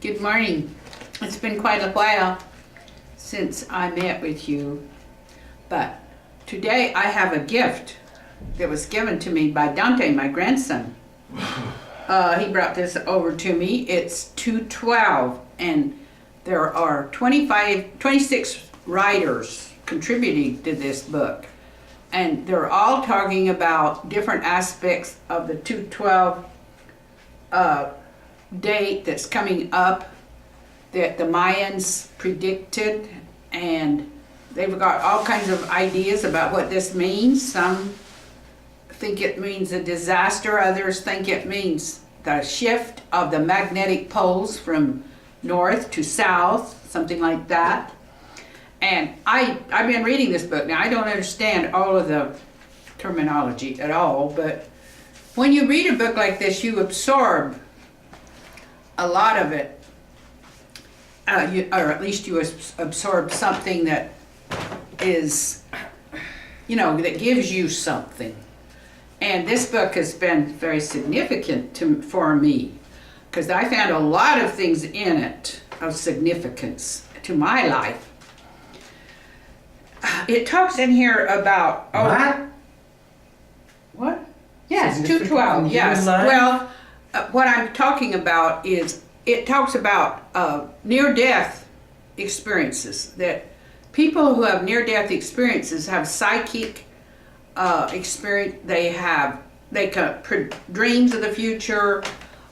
Good morning. It's been quite a while since I met with you, but today I have a gift that was given to me by Dante, my grandson. He brought this over to me. It's 212, and there are 26 writers contributing to this book, and they're all talking about different aspects of the 212 date that's coming up that the Mayans predicted, and they've got all kinds of ideas about what this means. Some think it means a disaster, others think it means the shift of the magnetic poles from north to south, something like that. And I've been reading this book. Now, I don't understand all of the terminology at all, but when you read a book like this, you absorb a lot of it, or at least you absorb something that is, that gives you something. And this book has been very significant for me, because I found a lot of things in it of significance to my life. It talks in here about what? Yes, 212. Yes. Well, what I'm talking about is it talks about near-death experiences. That people who have near-death experiences have psychic experience. They can dreams of the future.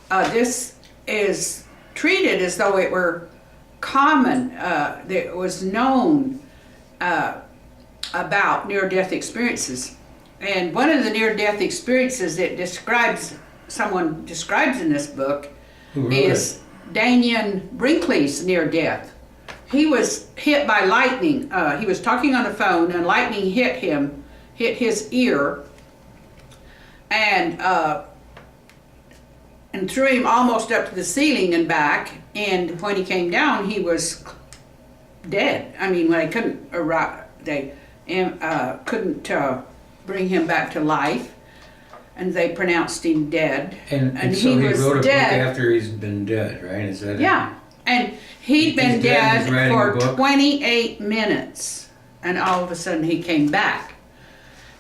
This is treated as though it were common. That it was known about near-death experiences. And one of the near-death experiences that someone describes in this book is Daniel Brinkley's near-death. He was hit by lightning. He was talking on the phone, and lightning hit his ear, and threw him almost up to the ceiling and back. And when he came down, he was dead. I mean, when they couldn't bring him back to life, and they pronounced him dead. And so he wrote a book after he's been dead, right? Is that yeah. And he'd been dead for 28 minutes, and all of a sudden he came back.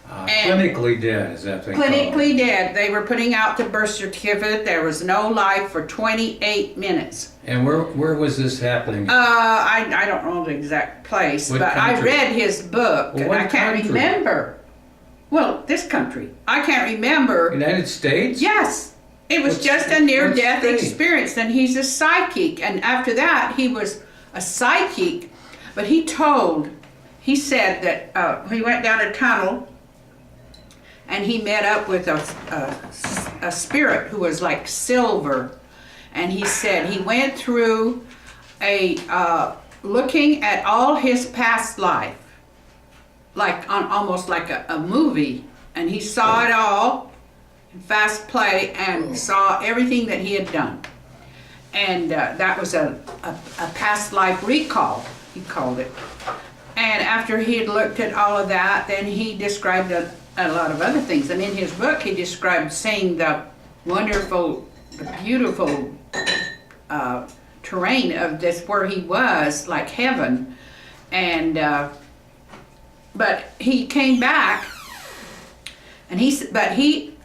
Clinically dead, is that what they call it? Clinically dead. They were putting out the birth certificate. There was no life for 28 minutes. And where was this happening? I don't know the exact place, but I read his book, and I can't remember. Well, this country. I can't remember. United States? Yes. It was just a near-death experience, and he's a psychic. And after that, he was a psychic, but he said that he went down a tunnel, and he met up with a spirit who was like silver. And he said he went through looking at all his past life, almost like a movie, and he saw it all in fast play and saw everything that he had done. And that was a past life recall, he called it. And after he had looked at all of that, then he described a lot of other things. And in his book, he described seeing the wonderful, beautiful terrain of this, where he was, like heaven. And but he came back, and he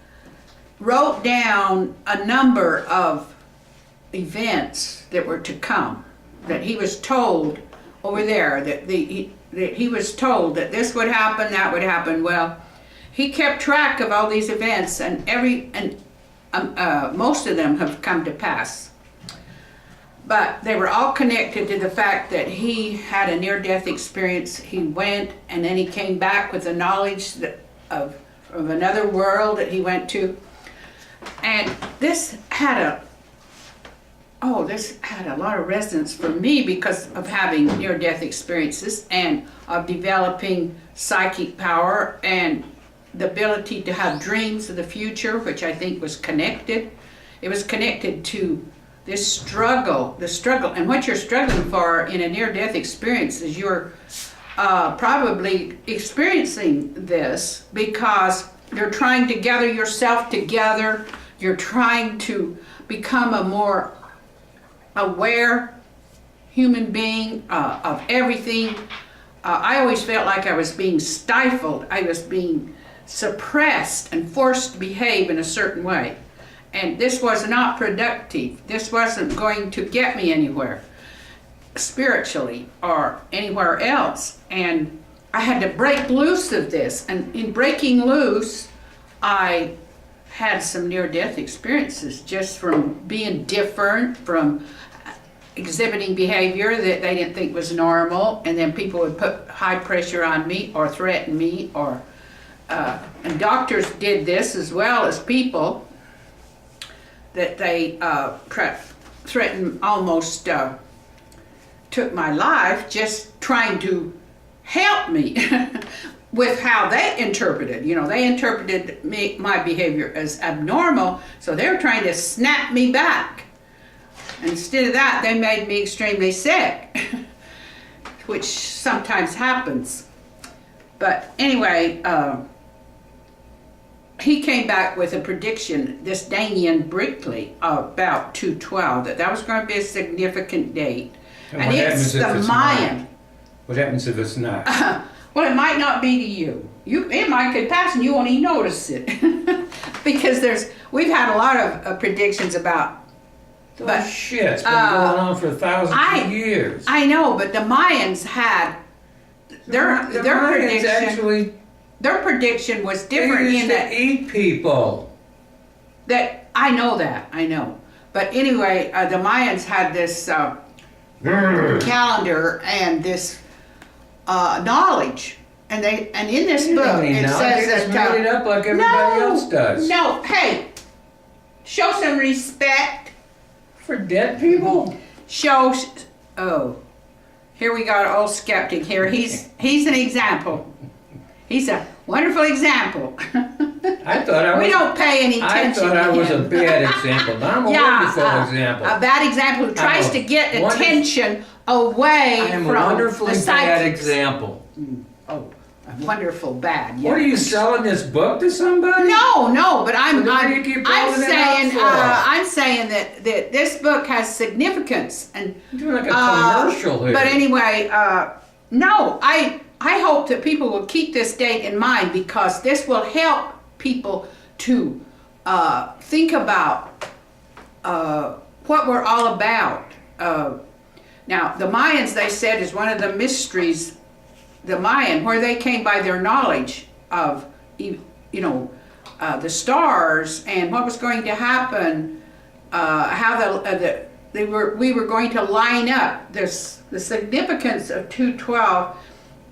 wrote down a number of events that were to come, that he was told over there, that he was told that this would happen, that would happen. Well, he kept track of all these events, and most of them have come to pass. But they were all connected to the fact that he had a near-death experience. He went, and then he came back with the knowledge of another world that he went to. And this had a lot of resonance for me because of having near-death experiences and of developing psychic power and the ability to have dreams of the future, which I think was connected. It was connected to this struggle, and what you're struggling for in a near-death experience is you're probably experiencing this because you're trying to gather yourself together, you're trying to become a more aware human being of everything. I always felt like I was being stifled. I was being suppressed and forced to behave in a certain way. And this was not productive. This wasn't going to get me anywhere, spiritually or anywhere else. And I had to break loose of this. And in breaking loose, I had some near-death experiences just from being different, from exhibiting behavior that they didn't think was normal, and then people would put high pressure on me or threaten me, or and doctors did this as well as people, that they threatened, almost took my life, just trying to help me with how they interpreted. You know, they interpreted my behavior as abnormal, so they were trying to snap me back. Instead of that, they made me extremely sick, which sometimes happens. But anyway, he came back with a prediction, this Danian Brickley, about 212, that was going to be a significant date. And it's the Mayan. What happens if it's not? Well, it might not be to you. It might could pass and you won't even notice it. Because we've had a lot of predictions about. But shit's been going on for thousands of years. I know, but the Mayans had their prediction. Actually, their prediction was different in that eat people. That I know. But anyway, the Mayans had this calendar and this knowledge, and in this book it says that made it up like everybody else does. No, hey, show some respect. For dead people? Here we got an old skeptic here. He's an example. He's a wonderful example. We don't pay any attention to him. I thought I was a bad example, but I'm a wonderful example. A bad example who tries to get attention away from the I am a wonderfully bad example. Oh, a wonderful bad. Yeah. What are you selling this book to somebody? No, but I'm saying that this book has significance, and you're doing like a commercial here. But anyway, no, I hope that people will keep this date in mind, because this will help people to think about what we're all about. Now, the Mayans, they said, is one of the mysteries. The Mayan, where they came by their knowledge of, the stars and what was going to happen, how we were going to line up. The significance of 212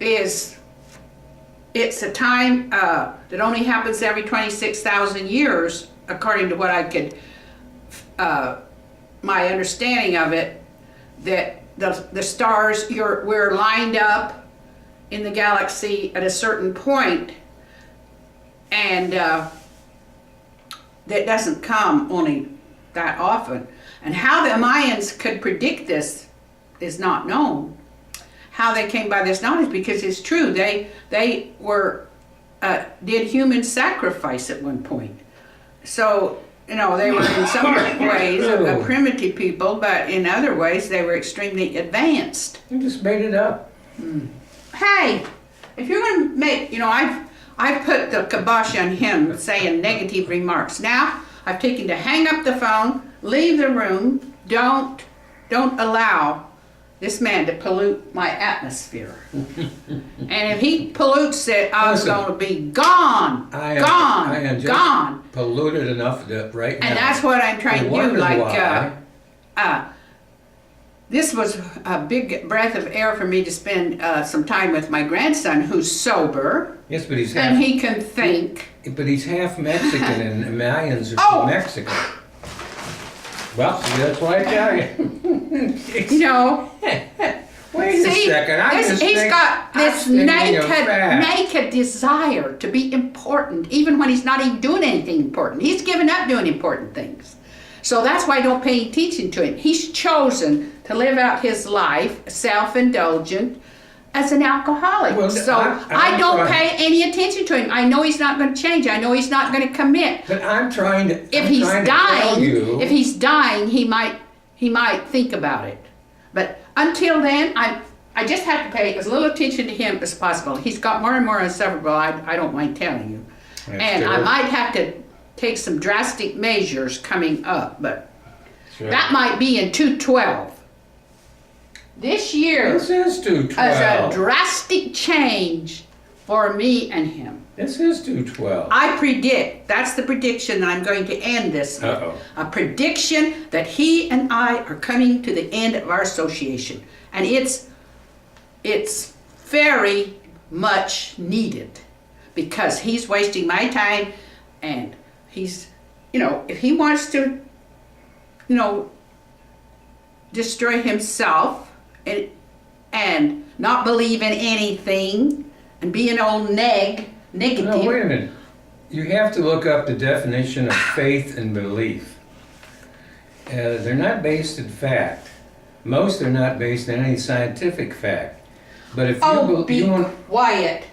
is it's a time that only happens every 26,000 years, according to what I could, my understanding of it, that the stars we're lined up in the galaxy at a certain point, and that doesn't come only that often. And how the Mayans could predict this is not known. How they came by this knowledge, because it's true, they did human sacrifice at one point. So, they were in some ways a primitive people, but in other ways they were extremely advanced. You just made it up. Hey, if you're going to make, I've put the kibosh on him saying negative remarks. Now, I've taken to hang up the phone, leave the room. Don't allow this man to pollute my atmosphere. And if he pollutes it, I'm going to be gone. I am gone. Polluted enough right now. And that's what I'm trying to do. This was a big breath of air for me to spend some time with my grandson, who's sober. Yes, but he's half. And he can think. But he's half Mexican, and the Mayans are from Mexico. Well, see, that's what I tell you. Wait a second. He's got this naked desire to be important, even when he's not even doing anything important. He's given up doing important things. So that's why I don't pay attention to him. He's chosen to live out his life self-indulgent as an alcoholic. Well, so I don't pay any attention to him. I know he's not going to change. I know he's not going to commit. But I'm trying to. If he's dying, he he might think about it. But until then, I just have to pay as little attention to him as possible. He's got more and more insufferable, I don't mind telling you. That's And I true. might have to take some drastic measures coming up, but Sure. that might be in 212. This year This is is 212. a drastic change for me and him. This is 212. I predict, that's the prediction that I'm going to end this with. Uh-oh. A prediction that he and I are coming to the end of our association. And it's very much needed because he's wasting my time and he's, if he wants to, destroy himself and not believe in anything and be an old negative. No, wait a minute. You have to look up the definition of faith and belief. They're not based in fact. Most are not based on any scientific fact. But if you want, quiet.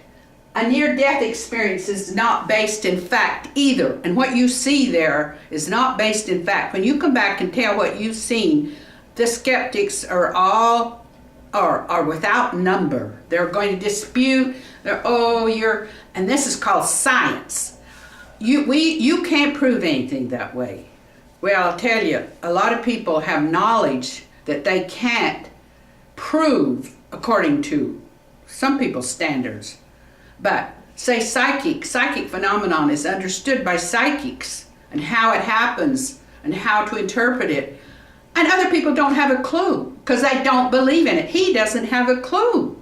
A near-death experience is not based in fact either. And what you see there is not based in fact. When you come back and tell what you've seen, the skeptics are all are without number. They're going to dispute. And this is called science. You can't prove anything that way. Well, I'll tell you, a lot of people have knowledge that they can't prove according to some people's standards. But say psychic phenomenon is understood by psychics and how it happens and how to interpret it. And other people don't have a clue because they don't believe in it. He doesn't have a clue.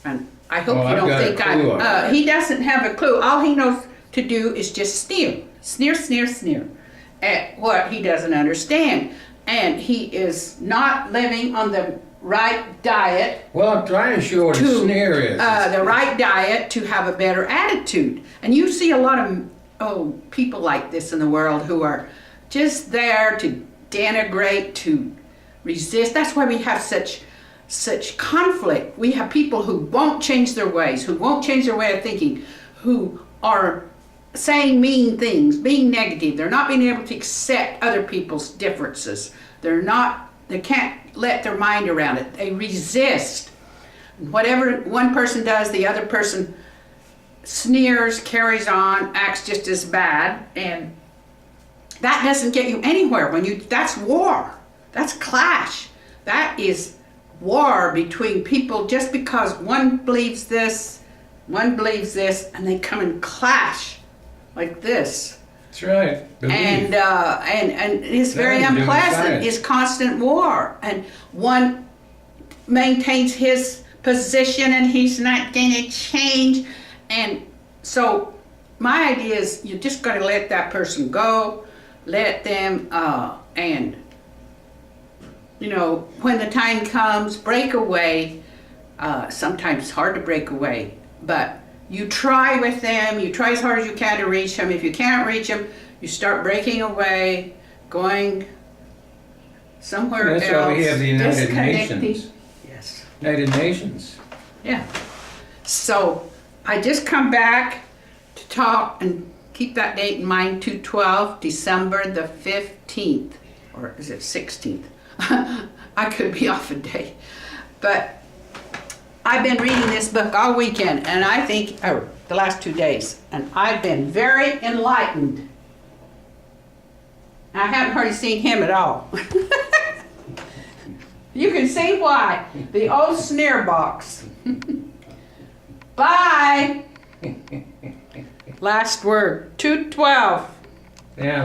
And I hope you don't think he doesn't have a clue. All he knows to do is just sneer at what he doesn't understand. And he is not living on the right diet. well, I'm trying to show what a sneer is. The right diet to have a better attitude. And you see a lot of people like this in the world who are just there to denigrate, to resist. That's why we have such conflict. We have people who won't change their ways, who won't change their way of thinking, who are saying mean things, being negative. They're not being able to accept other people's differences. They can't let their mind around it. They resist. Whatever one person does, the other person sneers, carries on, acts just as bad, and that doesn't get you anywhere. That's war. That's clash. That is war between people just because one believes this, and they come and clash like this. That's right. Belief. And it's very Doing unpleasant. science. It's constant war, and one maintains his position, and he's not going to change. And so, my idea is you're just going to let that person go, let them, and when the time comes, break away. Sometimes it's hard to break away, but you try with them, you try as hard as you can to reach them. If you can't reach them, you start breaking away, going somewhere else. That's why we have the United disconnecting. Nations. Yes. United Nations. Yeah. So I just come back to talk and keep that date in mind, 2/12, December the 15th, or is it 16th? I could be off a day. But I've been reading this book all weekend, and I think, the last 2 days, and I've been very enlightened. I haven't hardly seen him at all. You can see why. The old sneer box. Bye. Last word, 2/12. Yeah.